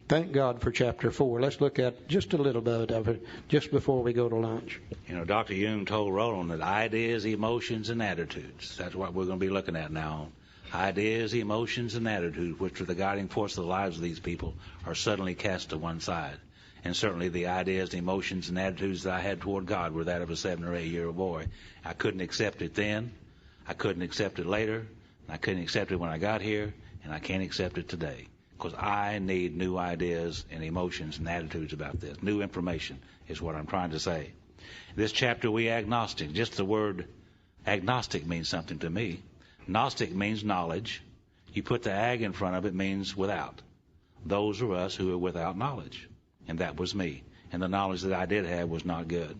Thank God for chapter 4. Let's look at just a little bit of it just before we go to lunch. You know, Dr. Jung told Roland that ideas, emotions, and attitudes, that's what we're going to be looking at now. Ideas, emotions, and attitudes, which are the guiding force of the lives of these people, are suddenly cast to one side. And certainly the ideas, the emotions, and attitudes that I had toward God were that of a 7 or 8 year old boy. I couldn't accept it then. I couldn't accept it later. I couldn't accept it when I got here. And I can't accept it today. Because I need new ideas and emotions and attitudes about this. New information is what I'm trying to say. This chapter, we agnostic. Just the word agnostic means something to me. Gnostic means knowledge. You put the ag in front of it, means without. Those are us who are without knowledge. And that was me. And the knowledge that I did have was not good.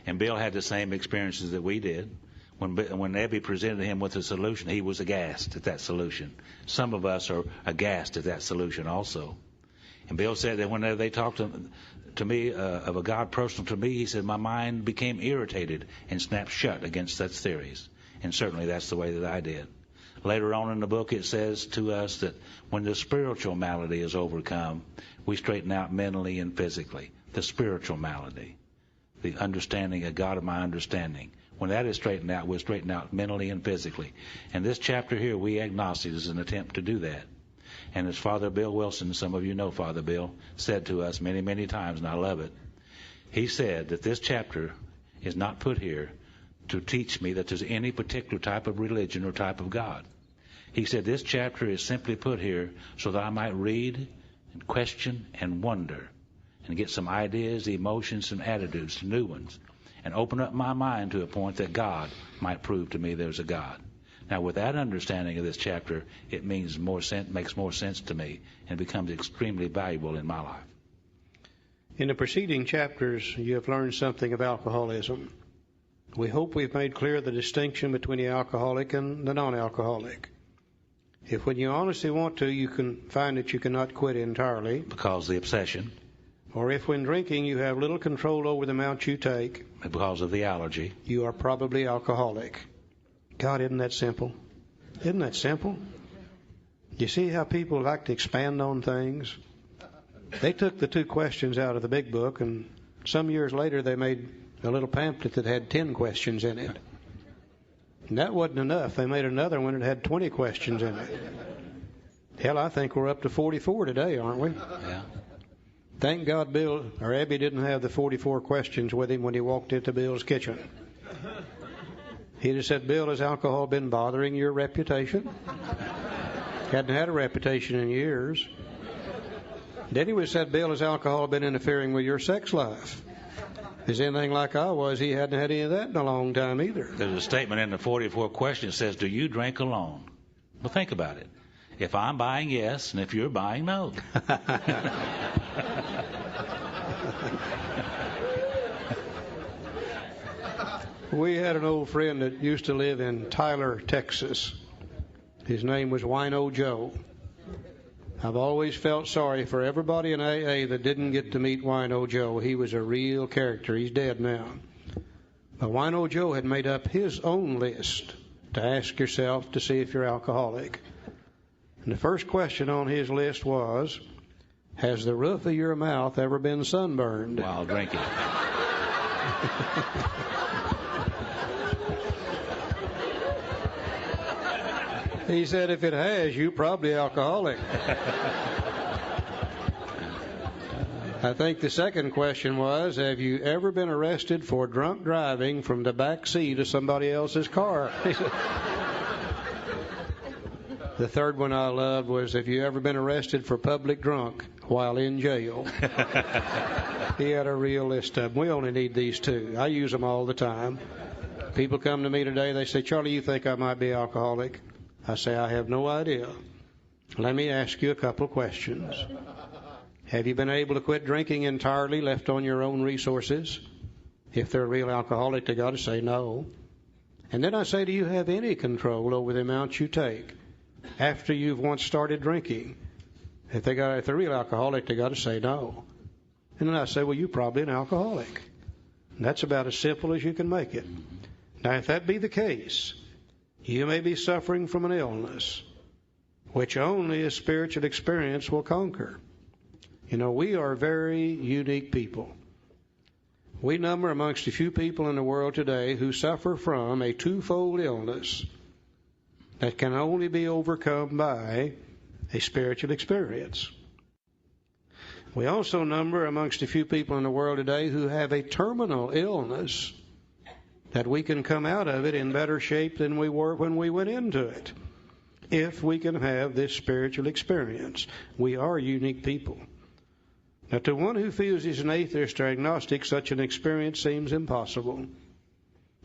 And Bill had the same experiences that we did. When Ebby presented him with a solution, he was aghast at that solution. Some of us are aghast at that solution also. And Bill said that whenever they talked to me of a God personal to me, he said, my mind became irritated and snapped shut against such theories. And certainly that's the way that I did. Later on in the book, it says to us that when the spiritual malady is overcome, we straighten out mentally and physically. The spiritual malady, the understanding of God of my understanding. When that is straightened out, we'll straighten out mentally and physically. And this chapter here, we agnostics, is an attempt to do that. And as Father Bill Wilson, some of you know Father Bill, said to us many, many times, and I love it, he said that this chapter is not put here to teach me that there's any particular type of religion or type of God. He said this chapter is simply put here so that I might read and question and wonder and get some ideas, emotions, and attitudes, new ones, and open up my mind to a point that God might prove to me there's a God. Now, with that understanding of this chapter, it makes more sense to me and becomes extremely valuable in my life. In the preceding chapters, you have learned something of alcoholism. We hope we've made clear the distinction between the alcoholic and the non-alcoholic. If when you honestly want to, you can find that you cannot quit entirely. Because of the obsession. Or if when drinking you have little control over the amount you take. Because of the allergy. You are probably alcoholic. God, isn't that simple? Isn't that simple? You see how people like to expand on things? They took the 2 questions out of the big book, and some years later they made a little pamphlet that had 10 questions in it. And that wasn't enough. They made another one that had 20 questions in it. Hell, I think we're up to 44 today, aren't we? Yeah. Thank God Bill or Abby didn't have the 44 questions with him when he walked into Bill's kitchen. He'd have said, Bill, has alcohol been bothering your reputation? Hadn't had a reputation in years. Then he would have said, Bill, has alcohol been interfering with your sex life? If he's anything like I was, he hadn't had any of that in a long time either. There's a statement in the 44 questions that says, do you drink alone? Well, think about it. If I'm buying, yes, and if you're buying, no. We had an old friend that used to live in Tyler, Texas. His name was Wino Joe. I've always felt sorry for everybody in AA that didn't get to meet Wino Joe. He was a real character. He's dead now. But Wino Joe had made up his own list to ask yourself to see if you're alcoholic. And the first question on his list was, has the roof of your mouth ever been sunburned? While drinking. He said, if it has, you're probably alcoholic. I think the second question was, have you ever been arrested for drunk driving from the back seat of somebody else's car? The third one I loved was, have you ever been arrested for public drunk while in jail? He had a real list of them. We only need these 2. I use them all the time. People come to me today, they say, Charlie, you think I might be alcoholic? I say, I have no idea. Let me ask you a couple of questions. Have you been able to quit drinking entirely, left on your own resources? If they're a real alcoholic, they got to say no. And then I say, do you have any control over the amount you take after you've once started drinking? If they're a real alcoholic, they got to say no. And then I say, well, you're probably an alcoholic. And that's about as simple as you can make it. Now, if that be the case, you may be suffering from an illness, which only a spiritual experience will conquer. You know, we are very unique people. We number amongst a few people in the world today who suffer from a twofold illness that can only be overcome by a spiritual experience. We also number amongst a few people in the world today who have a terminal illness that we can come out of it in better shape than we were when we went into it, if we can have this spiritual experience. We are unique people. Now, to one who feels he's an atheist or agnostic, such an experience seems impossible.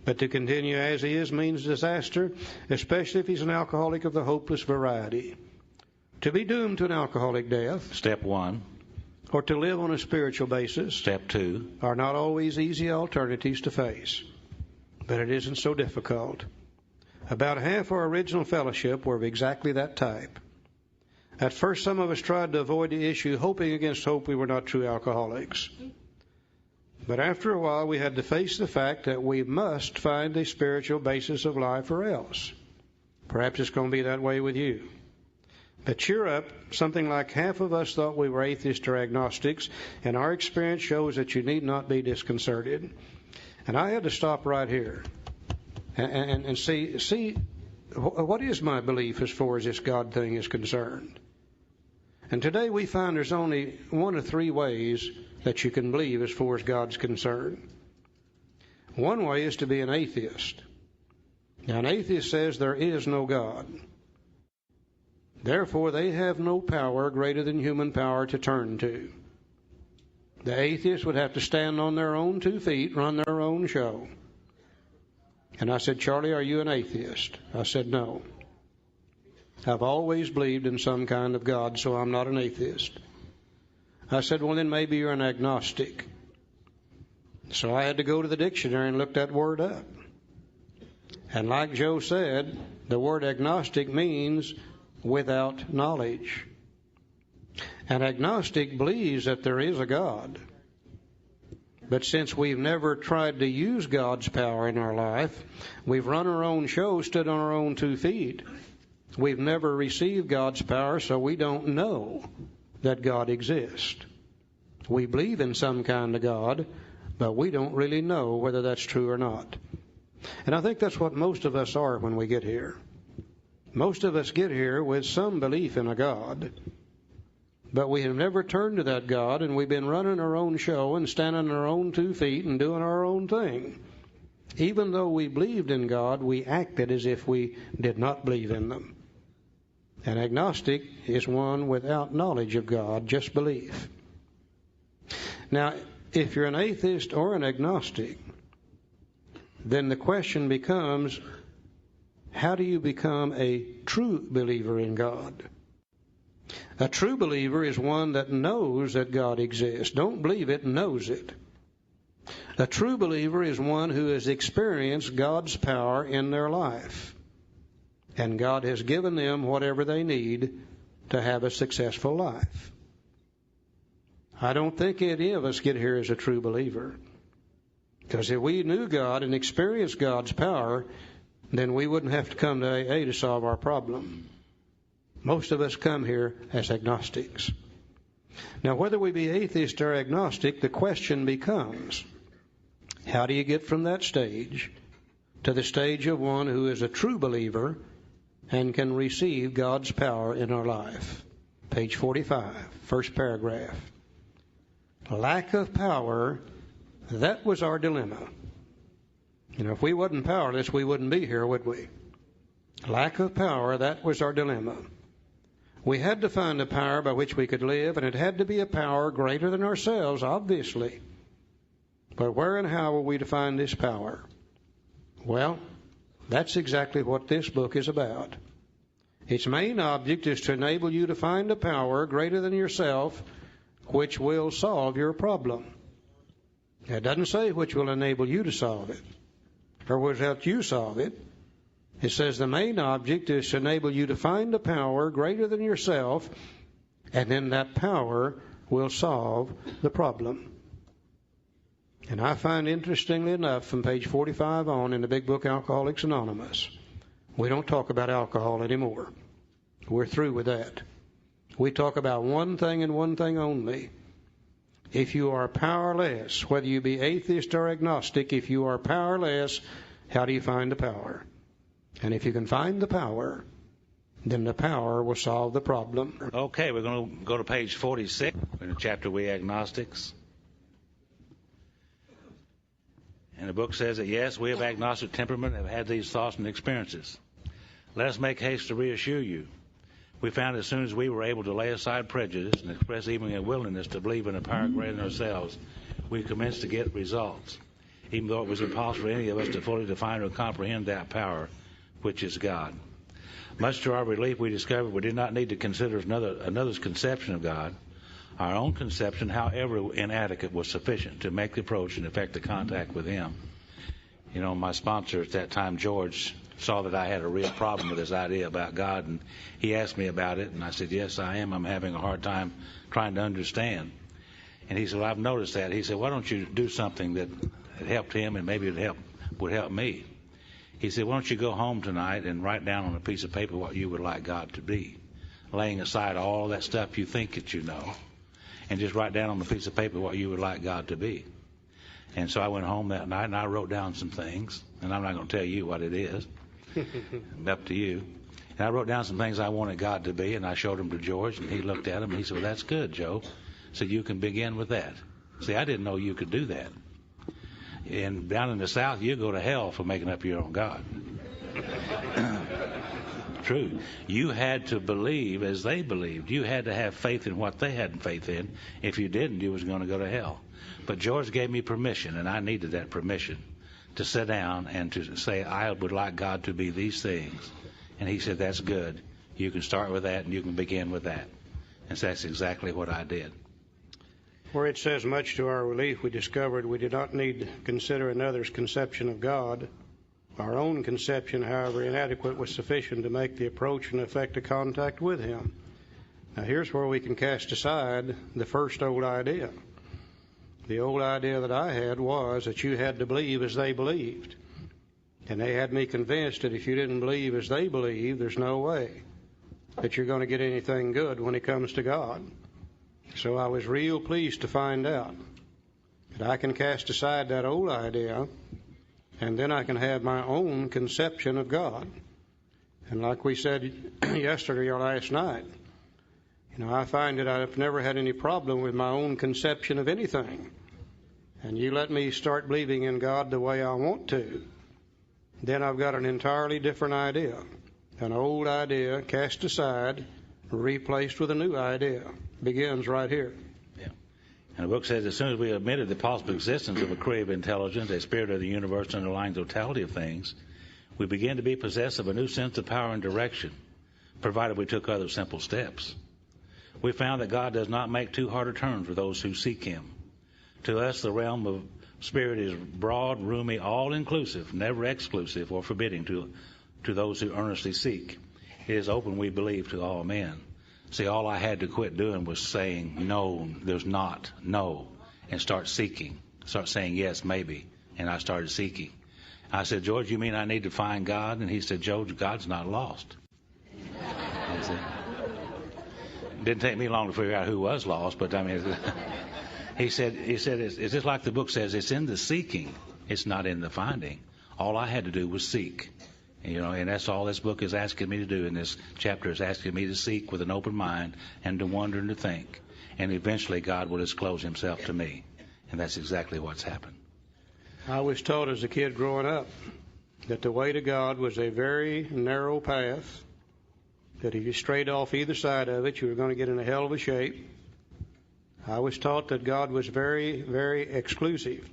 But to continue as he is means disaster, especially if he's an alcoholic of the hopeless variety. To be doomed to an alcoholic death, Step 1. Or to live on a spiritual basis, Step 2. Are not always easy alternatives to face. But it isn't so difficult. About half our original fellowship were of exactly that type. At first, some of us tried to avoid the issue, hoping against hope we were not true alcoholics. But after a while, we had to face the fact that we must find a spiritual basis of life or else. Perhaps it's going to be that way with you. But cheer up, something like half of us thought we were atheists or agnostics, and our experience shows that you need not be disconcerted. And I had to stop right here and see what is my belief as far as this God thing is concerned. And today we find there's only one of three ways that you can believe as far as God's concerned. One way is to be an atheist. Now, an atheist says there is no God. Therefore, they have no power greater than human power to turn to. The atheist would have to stand on their own 2 feet, run their own show. And I said, Charlie, are you an atheist? I said, no. I've always believed in some kind of God, so I'm not an atheist. I said, well, then maybe you're an agnostic. So I had to go to the dictionary and look that word up. And like Joe said, the word agnostic means without knowledge. An agnostic believes that there is a God. But since we've never tried to use God's power in our life, we've run our own show, stood on our own 2 feet. We've never received God's power, so we don't know that God exists. We believe in some kind of God, but we don't really know whether that's true or not. And I think that's what most of us are when we get here. Most of us get here with some belief in a God, but we have never turned to that God, and we've been running our own show and standing on our own 2 feet and doing our own thing. Even though we believed in God, we acted as if we did not believe in them. An agnostic is one without knowledge of God, just belief. Now, if you're an atheist or an agnostic, then the question becomes, how do you become a true believer in God? A true believer is one that knows that God exists. Don't believe it, knows it. A true believer is one who has experienced God's power in their life. And God has given them whatever they need to have a successful life. I don't think any of us get here as a true believer. Because if we knew God and experienced God's power, then we wouldn't have to come to AA to solve our problem. Most of us come here as agnostics. Now, whether we be atheist or agnostic, the question becomes, how do you get from that stage to the stage of one who is a true believer and can receive God's power in our life? Page 45, first paragraph. Lack of power, that was our dilemma. You know, if we wasn't powerless, we wouldn't be here, would we? Lack of power, that was our dilemma. We had to find a power by which we could live, and it had to be a power greater than ourselves, obviously. But where and how were we to find this power? Well, that's exactly what this book is about. Its main object is to enable you to find a power greater than yourself which will solve your problem. It doesn't say which will enable you to solve it or will help you solve it. It says the main object is to enable you to find a power greater than yourself, and then that power will solve the problem. And I find, interestingly enough, from page 45 on in the big book Alcoholics Anonymous, we don't talk about alcohol anymore. We're through with that. We talk about one thing and one thing only, If you are powerless, whether you be atheist or agnostic, if you are powerless, how do you find the power? And if you can find the power, then the power will solve the problem. Okay, we're going to go to page 46 in the chapter We Agnostics. And the book says that, yes, we of agnostic temperament have had these thoughts and experiences. Let us make haste to reassure you. We found as soon as we were able to lay aside prejudice and express even a willingness to believe in a power greater than ourselves, we commenced to get results, even though it was impossible for any of us to fully define or comprehend that power, which is God. Much to our relief, we discovered we did not need to consider another's conception of God. Our own conception, however inadequate, was sufficient to make the approach and effect the contact with Him. You know, my sponsor at that time, George, saw that I had a real problem with this idea about God, and he asked me about it, and I said, yes, I am. I'm having a hard time trying to understand. And he said, well, I've noticed that. He said, why don't you do something that helped him and maybe it would help me? He said, why don't you go home tonight and write down on a piece of paper what you would like God to be, laying aside all that stuff you think that you know, and just write down on a piece of paper what you would like God to be. And so I went home that night and I wrote down some things, and I'm not going to tell you what it is. Up to you. And I wrote down some things I wanted God to be, and I showed them to George, and he looked at them, and he said, well, that's good, Joe. So you can begin with that. See, I didn't know you could do that. And down in the South, you go to hell for making up your own God. True. You had to believe as they believed. You had to have faith in what they had faith in. If you didn't, you was going to go to hell. But George gave me permission, and I needed that permission, to sit down and to say, I would like God to be these things. And he said, that's good. You can start with that, and you can begin with that. And so that's exactly what I did. Where it says, much to our relief, we discovered we did not need to consider another's conception of God. Our own conception, however inadequate, was sufficient to make the approach and effect a contact with Him. Now here's where we can cast aside the first old idea. The old idea that I had was that you had to believe as they believed. And they had me convinced that if you didn't believe as they believe, there's no way that you're going to get anything good when it comes to God. So I was real pleased to find out that I can cast aside that old idea, and then I can have my own conception of God. And like we said yesterday or last night, you know, I find that I've never had any problem with my own conception of anything. And you let me start believing in God the way I want to, then I've got an entirely different idea. An old idea cast aside, replaced with a new idea. Begins right here. Yeah. And the book says, as soon as we admitted the possible existence of a creative intelligence, a spirit of the universe underlying totality of things, we began to be possessed of a new sense of power and direction, provided we took other simple steps. We found that God does not make too hard a turn for those who seek Him. To us, the realm of spirit is broad, roomy, all-inclusive, never exclusive or forbidding to those who earnestly seek. It is open, we believe, to all men. See, all I had to quit doing was saying, no, there's not, no, and start seeking. Start saying, yes, maybe. And I started seeking. I said, George, you mean I need to find God? And he said, Joe, God's not lost. I said, it didn't take me long to figure out who was lost, but I mean, he said, it's just like the book says, it's in the seeking, it's not in the finding. All I had to do was seek. You know, and that's all this book is asking me to do in this chapter, is asking me to seek with an open mind and to wonder and to think. And eventually God will disclose Himself to me. And that's exactly what's happened. I was taught as a kid growing up that the way to God was a very narrow path, that if you strayed off either side of it, you were going to get in a hell of a shape. I was taught that God was very, very exclusive,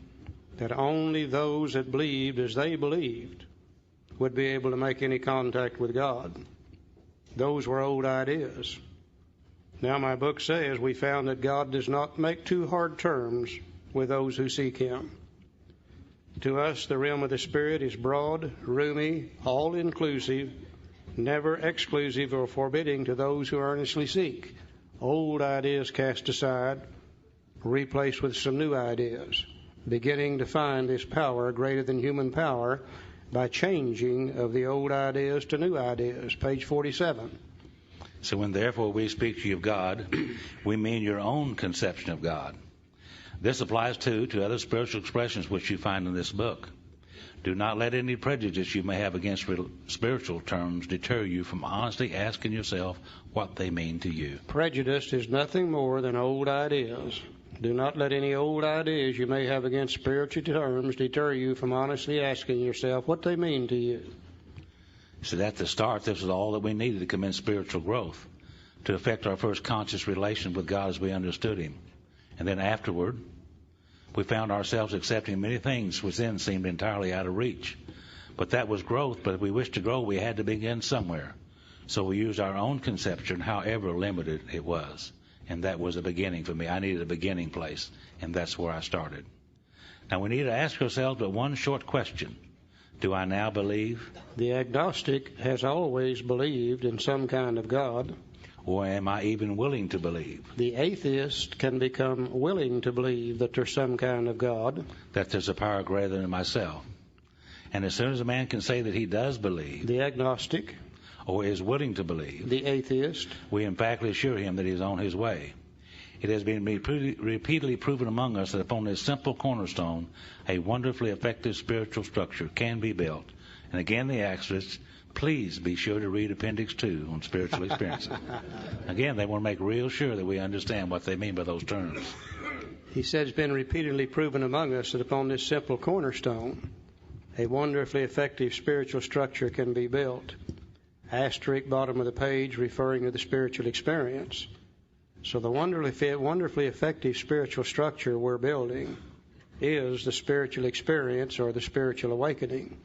that only those that believed as they believed would be able to make any contact with God. Those were old ideas. Now my book says we found that God does not make too hard terms with those who seek Him. To us, the realm of the Spirit is broad, roomy, all-inclusive, never exclusive or forbidding to those who earnestly seek. Old ideas cast aside, replaced with some new ideas, beginning to find this power greater than human power by changing of the old ideas to new ideas. Page 47. So when therefore we speak to you of God, we mean your own conception of God. This applies, too, to other spiritual expressions which you find in this book. Do not let any prejudice you may have against spiritual terms deter you from honestly asking yourself what they mean to you. Prejudice is nothing more than old ideas. Do not let any old ideas you may have against spiritual terms deter you from honestly asking yourself what they mean to you. So at the start, this was all that we needed to commence spiritual growth, to affect our first conscious relation with God as we understood Him. And then afterward, we found ourselves accepting many things which then seemed entirely out of reach. But that was growth, but if we wished to grow, we had to begin somewhere. So we used our own conception, however limited it was. And that was a beginning for me. I needed a beginning place, and that's where I started. Now we need to ask ourselves but one short question. Do I now believe? The agnostic has always believed in some kind of God. Or am I even willing to believe? The atheist can become willing to believe that there's some kind of God. That there's a power greater than myself. And as soon as a man can say that he does believe, the agnostic, or is willing to believe, the atheist, we emphatically assure him that he is on his way. It has been repeatedly proven among us that upon this simple cornerstone, a wonderfully effective spiritual structure can be built. And again, the asterisk, please be sure to read Appendix 2 on spiritual experiences. Again, they want to make real sure that we understand what they mean by those terms. He said it's been repeatedly proven among us that upon this simple cornerstone, a wonderfully effective spiritual structure can be built. Asterisk, bottom of the page, referring to the spiritual experience. So the wonderfully effective spiritual structure we're building is the spiritual experience or the spiritual awakening.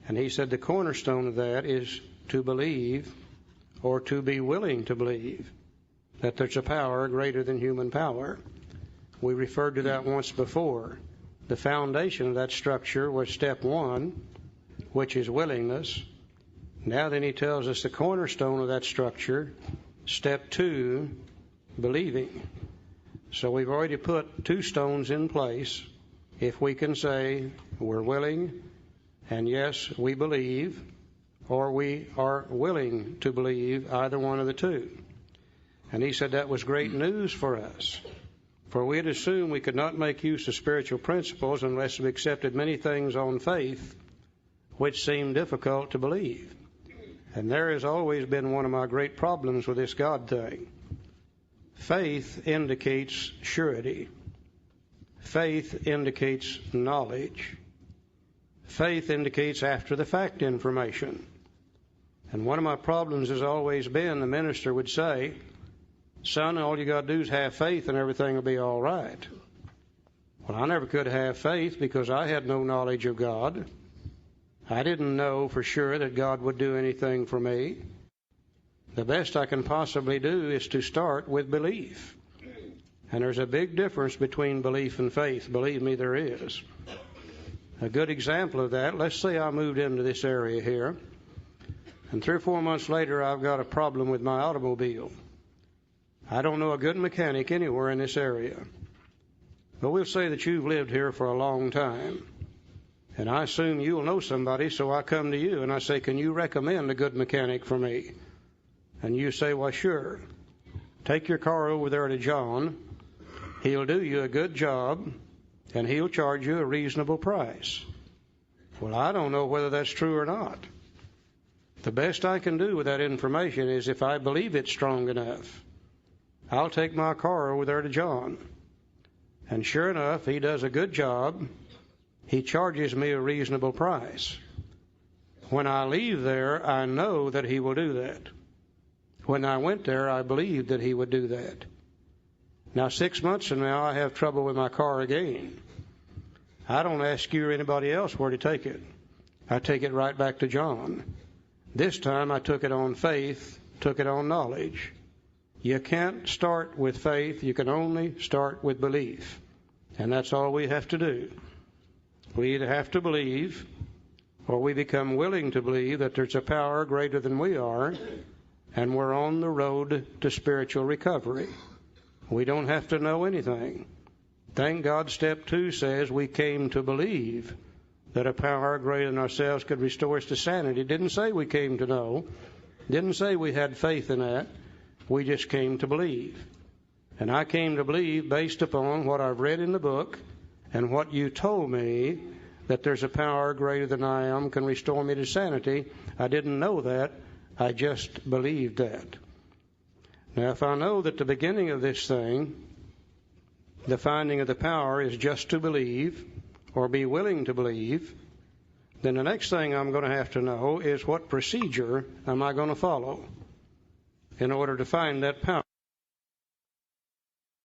And he said the cornerstone of that is to believe, or to be willing to believe, that there's a power greater than human power. We referred to that once before. The foundation of that structure was step 1, which is willingness. Now then he tells us the cornerstone of that structure, step 2, believing. So we've already put 2 stones in place. If we can say we're willing, and yes, we believe, or we are willing to believe, either one of the 2. And he said that was great news for us. For we had assumed we could not make use of spiritual principles unless we accepted many things on faith, which seemed difficult to believe. And there has always been one of my great problems with this God thing. Faith indicates surety. Faith indicates knowledge. Faith indicates after-the-fact information. And one of my problems has always been, the minister would say, son, all you got to do is have faith and everything will be all right. Well, I never could have faith because I had no knowledge of God. I didn't know for sure that God would do anything for me. The best I can possibly do is to start with belief. And there's a big difference between belief and faith. Believe me, there is. A good example of that, let's say I moved into this area here, and 3 or 4 months later I've got a problem with my automobile. I don't know a good mechanic anywhere in this area. But we'll say that you've lived here for a long time, and I assume you'll know somebody, so I come to you and I say, can you recommend a good mechanic for me? And you say, well, sure. Take your car over there to John. He'll do you a good job, and he'll charge you a reasonable price. Well, I don't know whether that's true or not. The best I can do with that information is if I believe it's strong enough, I'll take my car over there to John. And sure enough, he does a good job. He charges me a reasonable price. When I leave there, I know that he will do that. When I went there, I believed that he would do that. Now, 6 months from now, I have trouble with my car again. I don't ask you or anybody else where to take it. I take it right back to John. This time I took it on faith, took it on knowledge. You can't start with faith. You can only start with belief. And that's all we have to do. We either have to believe, or we become willing to believe that there's a power greater than we are, and we're on the road to spiritual recovery. We don't have to know anything. Thank God step 2 says we came to believe that a power greater than ourselves could restore us to sanity. It didn't say we came to know. It didn't say we had faith in that. We just came to believe. And I came to believe, based upon what I've read in the book and what you told me, that there's a power greater than I am can restore me to sanity. I didn't know that. I just believed that. Now, if I know that the beginning of this thing, the finding of the power, is just to believe or be willing to believe, then the next thing I'm going to have to know is what procedure am I going to follow in order to find that power.